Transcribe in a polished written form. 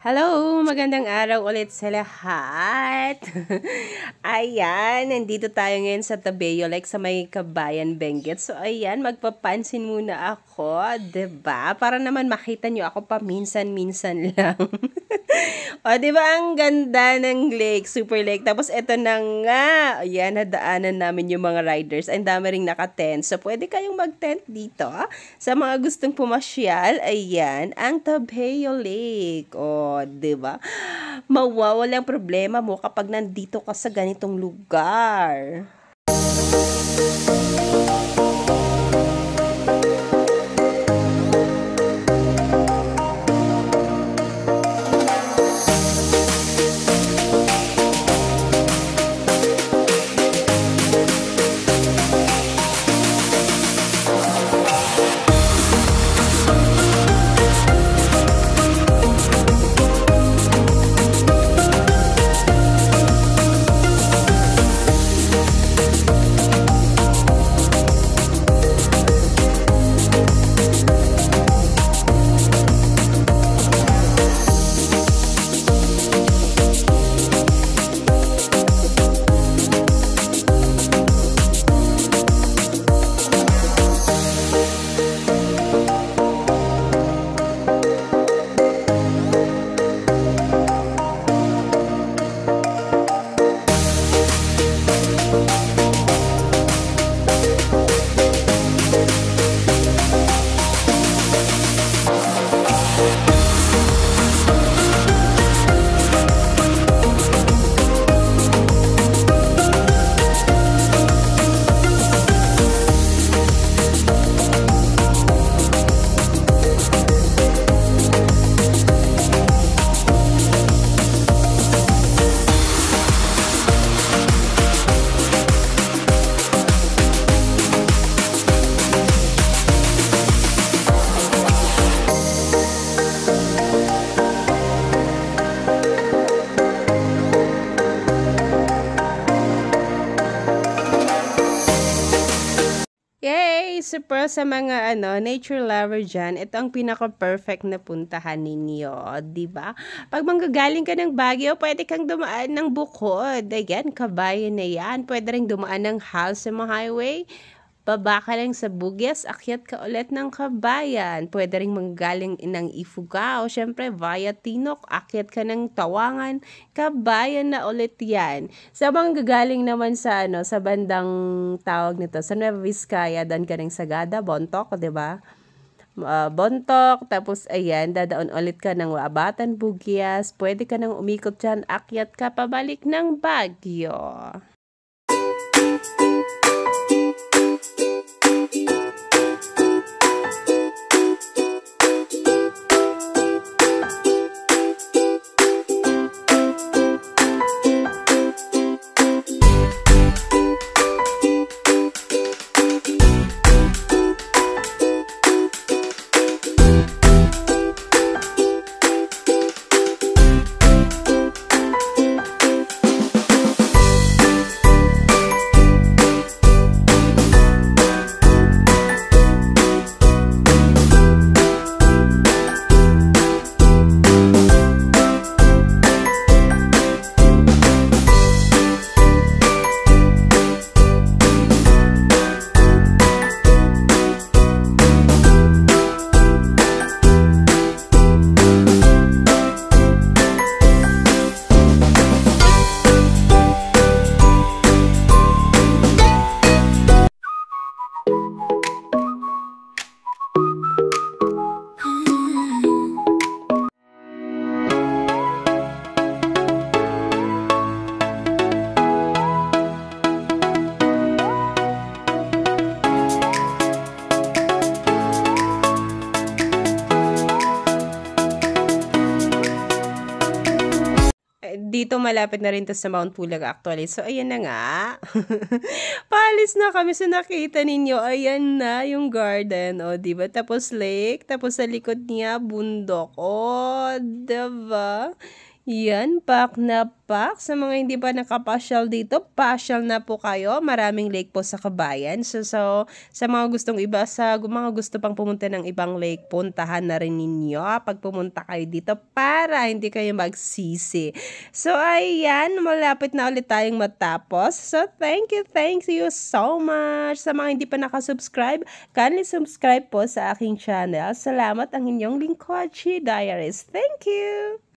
Hello! Magandang araw ulit sa lahat. Ayan, nandito tayo ngayon sa Tabeo, like sa may Kabayan, Benguet. So, ayan, magpapansin muna ako, 'di ba? Para naman makita nyo ako paminsan-minsan lang. O, 'di ba ang ganda ng lake, super lake. Tapos, eto na nga. Ayan, nadaanan namin yung mga riders. Ang dami ring naka-tent. So, pwede kayong mag-tent dito. Sa mga gustong pumasyal, ayan, ang Tabeo Lake. O, 'di ba? Mawawalang problema mo kapag nandito ka sa ganitong lugar. Yay! Super sa mga nature lover dyan, ito ang pinaka-perfect na puntahan ninyo, 'di ba? Pag manggagaling ka ng Baguio, pwede kang dumaan ng Bukod. Ayan, Kabayan na yan. Pwede ring dumaan ng Halsema Highway. Baba ka lang sa Bugyas, akyat ka ulit ng Kabayan. Pwede ring manggaling ng Ifugao. Syempre, via Tinok, akyat ka ng Tawangan. Kabayan na ulit yan. Sa mga gagaling naman sa, sa bandang tawag nito, sa Nueva Vizcaya, dan ka ng Sagada, Bontoc, 'di ba? Bontoc, tapos ayan, dadaon ulit ka ng Waabatan, Bugyas. Pwede ka nang umikot dyan, akyat ka pabalik ng Baguio. Dito malapit na rin to sa Mount Pulag actually. So, ayan na nga. Paalis na kami. So, nakita ninyo, ayan na yung garden. O, diba? Tapos lake. Tapos sa likod niya, bundok. O, diba? Yan, pak na pak. Sa mga hindi pa nakapasyal dito, pasyal na po kayo. Maraming lake po sa Kabayan. Sa mga gustong iba, sa mga gusto pang pumunta ng ibang lake, puntahan na rin ninyo pag pumunta kayo dito para hindi kayo magsisi. So, ayan, malapit na ulit tayong matapos. So, thank you so much. Sa mga hindi pa nakasubscribe, kindly subscribe po sa aking channel. Salamat ang inyong lingkod, Chi Diaries. Thank you!